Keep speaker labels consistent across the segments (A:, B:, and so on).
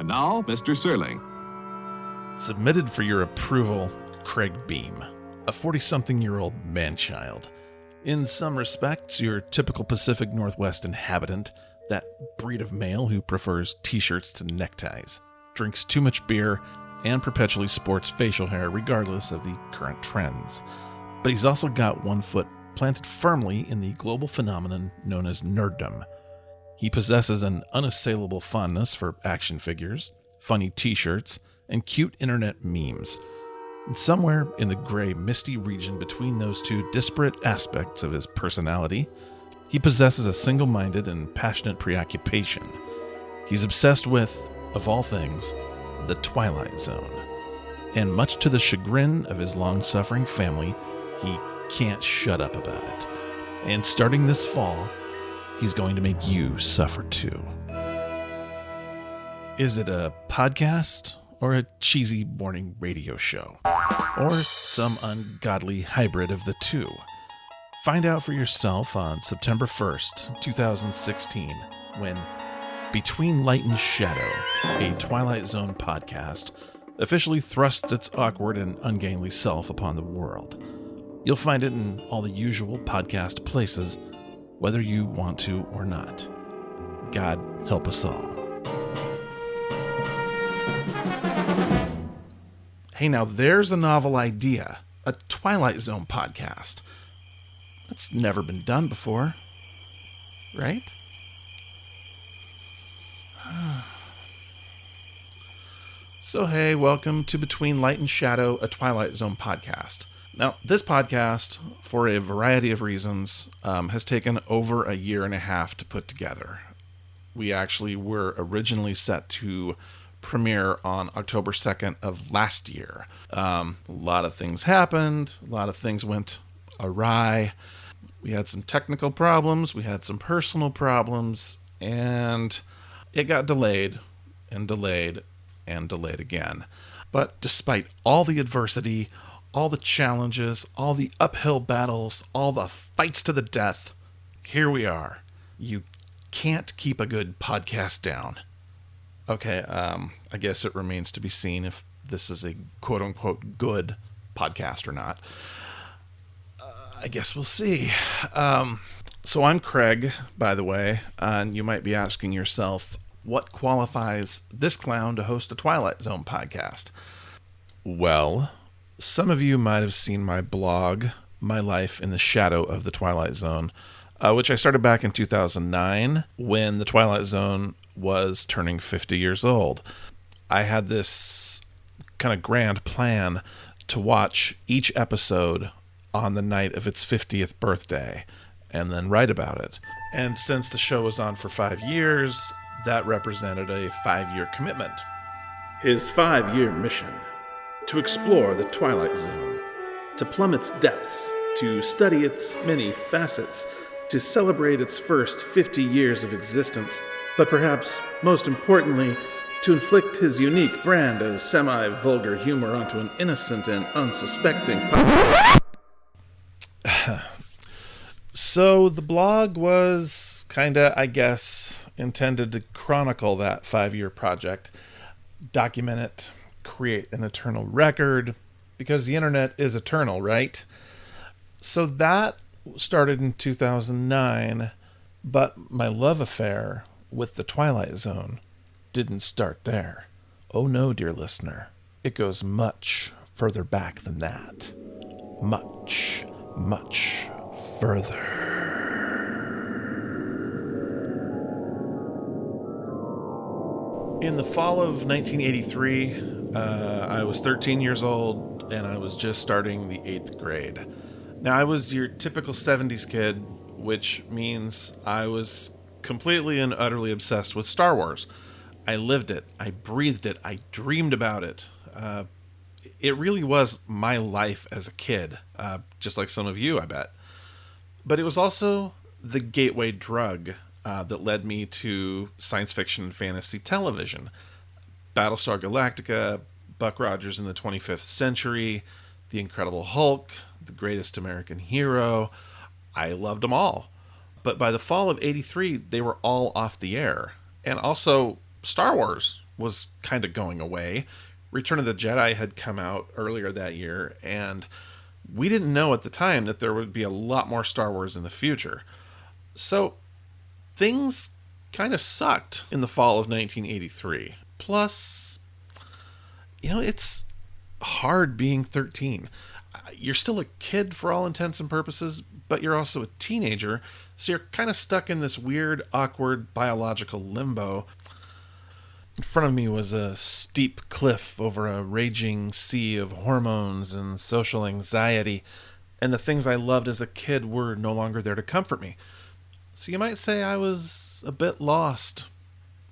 A: And now, Mr. Serling.
B: Submitted for your approval, Craig Beam, a 40-something-year-old man-child. In some respects, your typical Pacific Northwest inhabitant, that breed of male who prefers t-shirts to neckties, drinks too much beer, and perpetually sports facial hair regardless of the current trends. But he's also got one foot planted firmly in the global phenomenon known as nerddom. He possesses an unassailable fondness for action figures, funny t-shirts, and cute internet memes. And somewhere in the gray, misty region between those two disparate aspects of his personality, he possesses a single-minded and passionate preoccupation. He's obsessed with, of all things, the Twilight Zone. And much to the chagrin of his long-suffering family, he can't shut up about it. And starting this fall, he's going to make you suffer too. Is it a podcast or a cheesy morning radio show? Or some ungodly hybrid of the two? Find out for yourself on September 1st, 2016, when Between Light and Shadow, a Twilight Zone podcast, officially thrusts its awkward and ungainly self upon the world. You'll find it in all the usual podcast places, whether you want to or not. God help us all. Hey, now there's a novel idea. A Twilight Zone podcast. That's never been done before. Right? So hey, welcome to Between Light and Shadow, a Twilight Zone podcast. Now, this podcast, for a variety of reasons, has taken over a year and a half to put together. We actually were originally set to premiere on October 2nd of last year. A lot of things happened. A lot of things went awry. We had some technical problems. We had some personal problems. And it got delayed and delayed and delayed again. But despite all the adversity, all the challenges, all the uphill battles, all the fights to the death, here we are. You can't keep a good podcast down. Okay, I guess it remains to be seen if this is a quote-unquote good podcast or not. I guess we'll see. So I'm Craig, by the way, and you might be asking yourself, what qualifies this clown to host a Twilight Zone podcast? Well, some of you might have seen my blog, My Life in the Shadow of the Twilight Zone, which I started back in 2009 when the Twilight Zone was turning 50 years old. I had this kind of grand plan to watch each episode on the night of its 50th birthday and then write about it. And since the show was on for 5 years, that represented a 5-year commitment. His 5-year mission: to explore the Twilight Zone, to plumb its depths, to study its many facets, to celebrate its first 50 years of existence, but perhaps most importantly, to inflict his unique brand of semi-vulgar humor onto an innocent and unsuspecting So the blog was kinda, I guess, intended to chronicle that 5-year project, document it, create an eternal record, because the internet is eternal, right? So that started in 2009, but my love affair with the Twilight Zone didn't start there. Oh no, dear listener, it goes much further back than that. Much, much further. In the fall of 1983, I was 13 years old and I was just starting the 8th grade. Now, I was your typical 70s kid, which means I was completely and utterly obsessed with Star Wars. I lived it. I breathed it. I dreamed about it. It really was my life as a kid, just like some of you, I bet. But it was also the gateway drug that led me to science fiction and fantasy television. Battlestar Galactica, Buck Rogers in the 25th Century, The Incredible Hulk, The Greatest American Hero. I loved them all. But by the fall of '83, they were all off the air. And also, Star Wars was kind of going away. Return of the Jedi had come out earlier that year, and we didn't know at the time that there would be a lot more Star Wars in the future. So things kind of sucked in the fall of 1983. Plus, it's hard being 13. You're still a kid for all intents and purposes, but you're also a teenager, so you're kind of stuck in this weird, awkward biological limbo. In front of me was a steep cliff over a raging sea of hormones and social anxiety, and the things I loved as a kid were no longer there to comfort me. So you might say I was a bit lost,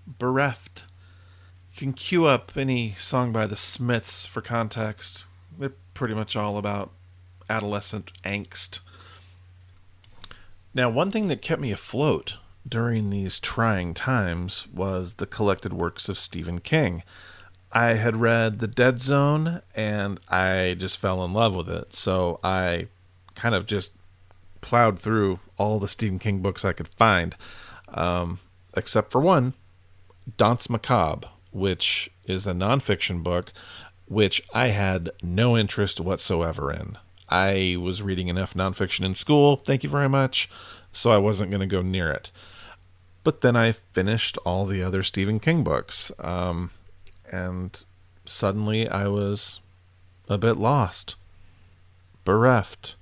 B: bereft. You can cue up any song by the Smiths for context. They're pretty much all about adolescent angst. Now, one thing that kept me afloat during these trying times was the collected works of Stephen King. I had read The Dead Zone, and I just fell in love with it. So I kind of just plowed through all the Stephen King books I could find, except for one, Danse Macabre, which is a nonfiction book, which I had no interest whatsoever in. I was reading enough nonfiction in school, thank you very much, so I wasn't going to go near it. But then I finished all the other Stephen King books, and suddenly I was a bit lost, bereft.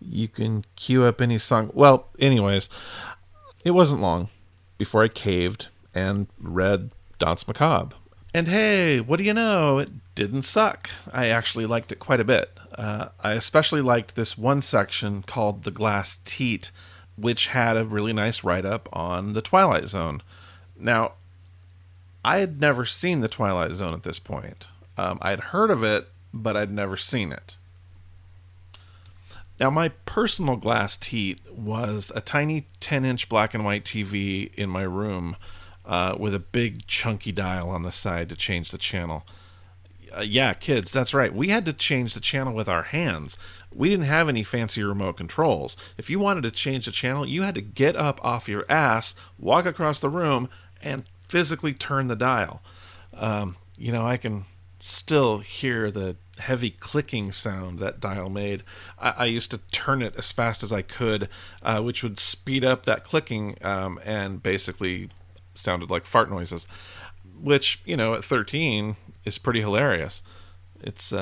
B: You can cue up any song. Well, anyways, it wasn't long before I caved and read Danse Macabre. And hey, what do you know? It didn't suck. I actually liked it quite a bit. I especially liked this one section called The Glass Teat, which had a really nice write-up on the Twilight Zone. Now, I had never seen the Twilight Zone at this point. I'd heard of it, but I'd never seen it. Now, my personal glass teat was a tiny 10-inch black and white TV in my room with a big chunky dial on the side to change the channel. Yeah, kids, that's right. We had to change the channel with our hands. We didn't have any fancy remote controls. If you wanted to change the channel, you had to get up off your ass, walk across the room, and physically turn the dial. I can still hear the heavy clicking sound that dial made. I used to turn it as fast as I could, which would speed up that clicking and basically sounded like fart noises, which, at 13 is pretty hilarious. It's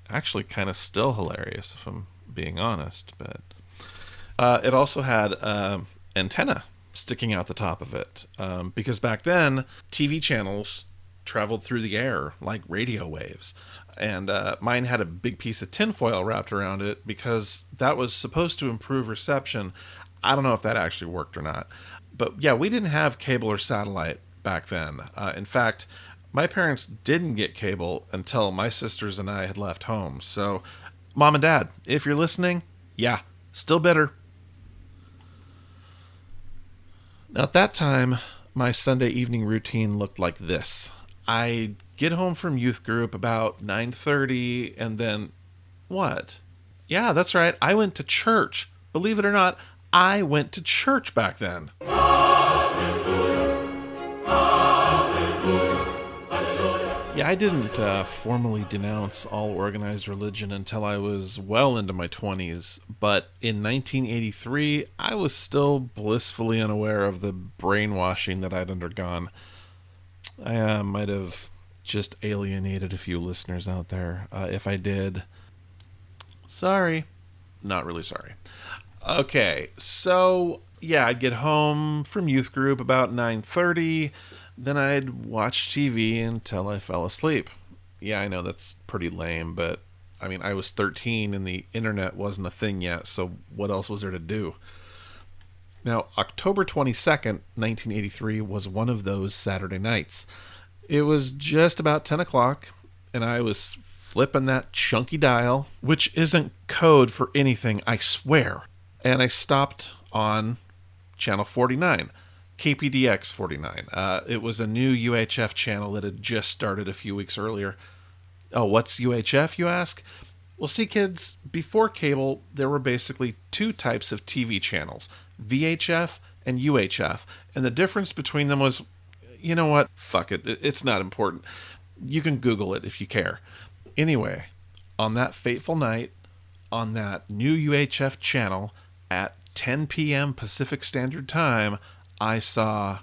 B: actually kind of still hilarious, if I'm being honest, but it also had antenna sticking out the top of it, because back then TV channels traveled through the air like radio waves, and mine had a big piece of tinfoil wrapped around it because that was supposed to improve reception. I don't know if that actually worked or not, but yeah, we didn't have cable or satellite back then. In fact, my parents didn't get cable until my sisters and I had left home. So, Mom and Dad, if you're listening, yeah, still bitter. Now, at that time, my Sunday evening routine looked like this. I'd get home from youth group about 9:30, and then, what? Yeah, that's right, I went to church. Believe it or not, I went to church back then. Yeah, I didn't formally denounce all organized religion until I was well into my 20s, but in 1983, I was still blissfully unaware of the brainwashing that I'd undergone. I might have just alienated a few listeners out there. If I did, sorry. Not really sorry. Okay, so yeah, I'd get home from youth group about 9:30. Then I'd watch TV until I fell asleep. Yeah, I know that's pretty lame, but I was 13 and the internet wasn't a thing yet, so what else was there to do? Now, October 22nd, 1983 was one of those Saturday nights. It was just about 10 o'clock, and I was flipping that chunky dial, which isn't code for anything, I swear. And I stopped on channel 49. KPDX 49. It was a new UHF channel that had just started a few weeks earlier. Oh, what's UHF, you ask? Well, see, kids, before cable, there were basically two types of TV channels, VHF and UHF. And the difference between them was, You know what? Fuck it. It's not important. You can Google it if you care. Anyway, on that fateful night, on that new UHF channel at 10 p.m. Pacific Standard Time, I saw...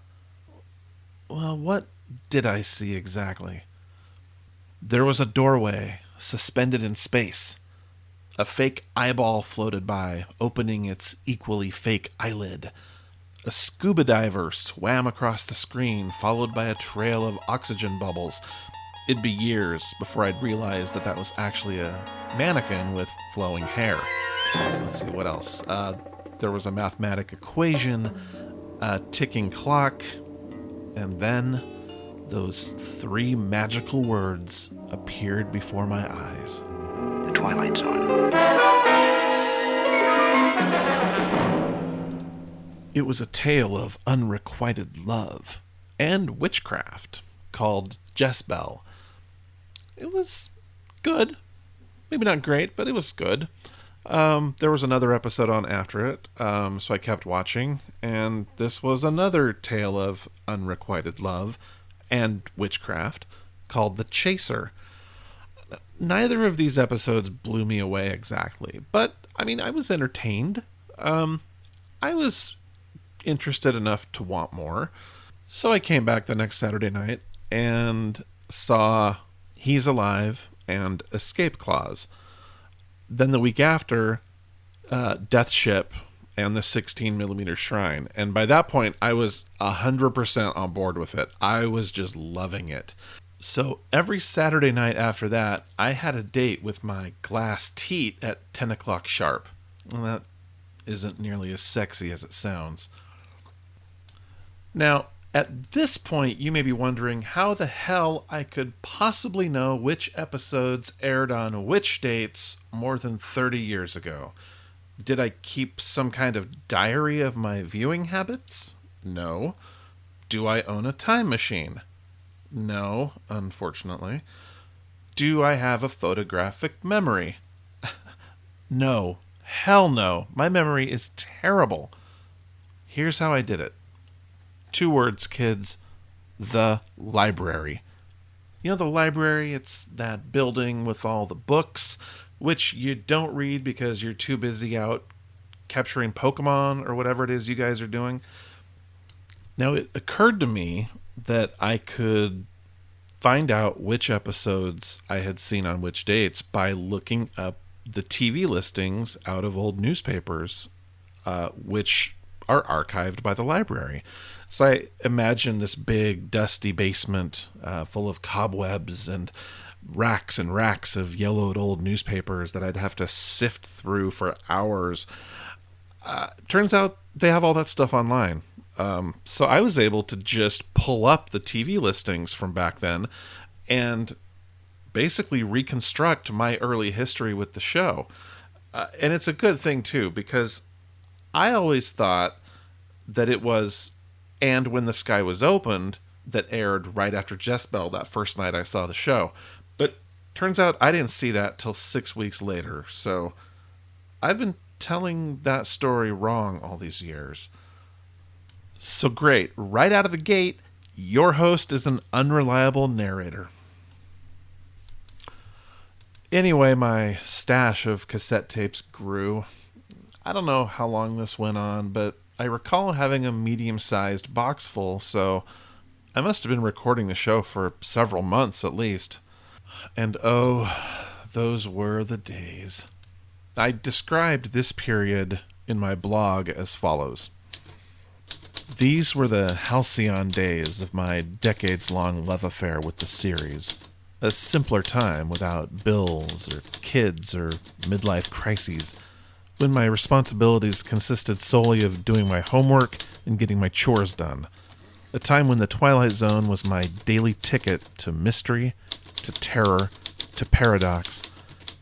B: Well, what did I see exactly? There was a doorway suspended in space. A fake eyeball floated by, opening its equally fake eyelid. A scuba diver swam across the screen, followed by a trail of oxygen bubbles. It'd be years before I'd realize that was actually a mannequin with flowing hair. Let's see, what else? There was a mathematic equation, a ticking clock, and then those 3 magical words appeared before my eyes.
A: The Twilight Zone.
B: It was a tale of unrequited love and witchcraft called Jezebel. It was good. Maybe not great, but it was good. There was another episode on after it, so I kept watching, and this was another tale of unrequited love and witchcraft called The Chaser. Neither of these episodes blew me away exactly, but, I was entertained. I was interested enough to want more. So I came back the next Saturday night and saw He's Alive and Escape Clause. Then the week after, Death Ship and the 16mm Shrine. And by that point, I was 100% on board with it. I was just loving it. So every Saturday night after that, I had a date with my glass teat at 10 o'clock sharp. Well, that isn't nearly as sexy as it sounds. Now, at this point, you may be wondering how the hell I could possibly know which episodes aired on which dates more than 30 years ago. Did I keep some kind of diary of my viewing habits? No. Do I own a time machine? No, unfortunately. Do I have a photographic memory? No. Hell no. My memory is terrible. Here's how I did it. 2 words, kids. The library. You know the library? It's that building with all the books, which you don't read because you're too busy out capturing Pokemon or whatever it is you guys are doing. Now, it occurred to me that I could find out which episodes I had seen on which dates by looking up the TV listings out of old newspapers, which are archived by the library. So I imagine this big, dusty basement full of cobwebs and racks of yellowed old newspapers that I'd have to sift through for hours. Turns out they have all that stuff online. So I was able to just pull up the TV listings from back then and basically reconstruct my early history with the show. And it's a good thing, too, because I always thought that it was And When the Sky Was Opened that aired right after Jezebel that first night I saw the show. But turns out I didn't see that till 6 weeks later. So I've been telling that story wrong all these years. So great. Right out of the gate, your host is an unreliable narrator. Anyway, my stash of cassette tapes grew. I don't know how long this went on, but I recall having a medium-sized box full, so I must have been recording the show for several months at least. And oh, those were the days. I described this period in my blog as follows. These were the halcyon days of my decades-long love affair with the series. A simpler time without bills or kids or midlife crises, when my responsibilities consisted solely of doing my homework and getting my chores done. A time when the Twilight Zone was my daily ticket to mystery, to terror, to paradox,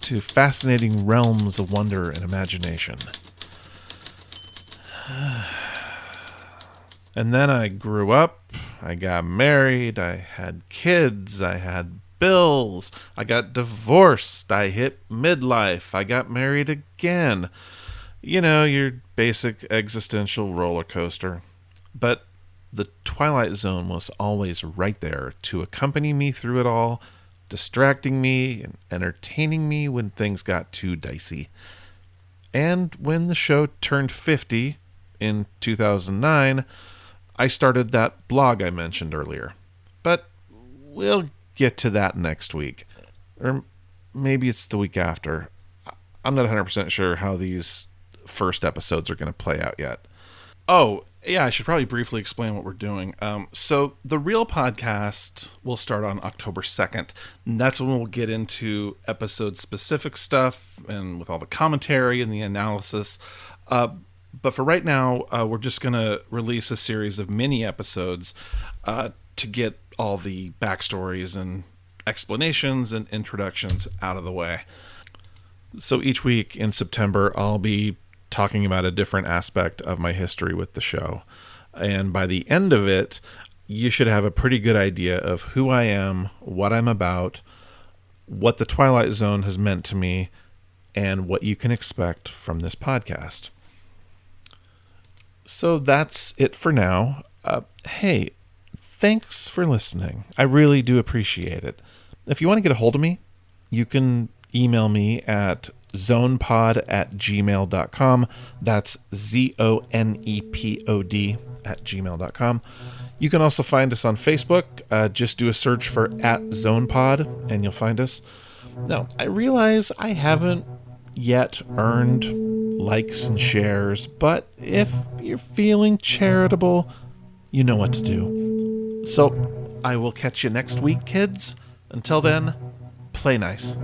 B: to fascinating realms of wonder and imagination. And then I grew up, I got married, I had kids, I had bills, I got divorced, I hit midlife, I got married again. You know, your basic existential roller coaster. But the Twilight Zone was always right there to accompany me through it all, distracting me and entertaining me when things got too dicey. And when the show turned 50 in 2009, I started that blog I mentioned earlier. But we'll get to that next week. Or maybe it's the week after. I'm not 100% sure how these first episodes are going to play out yet. Oh, yeah, I should probably briefly explain what we're doing. So the real podcast will start on October 2nd. And that's when we'll get into episode-specific stuff and with all the commentary and the analysis. But for right now, we're just going to release a series of mini episodes to get all the backstories and explanations and introductions out of the way. So each week in September, I'll be talking about a different aspect of my history with the show. And by the end of it, you should have a pretty good idea of who I am, what I'm about, what the Twilight Zone has meant to me, and what you can expect from this podcast. So that's it for now. Hey, thanks for listening. I really do appreciate it. If you want to get a hold of me, you can email me at zonepod@gmail.com. That's zonepod@gmail.com. You can also find us on Facebook. Just do a search for @zonepod and you'll find us. Now, I realize I haven't yet earned likes and shares, but if you're feeling charitable, you know what to do. So I will catch you next week, kids. Until then, play nice.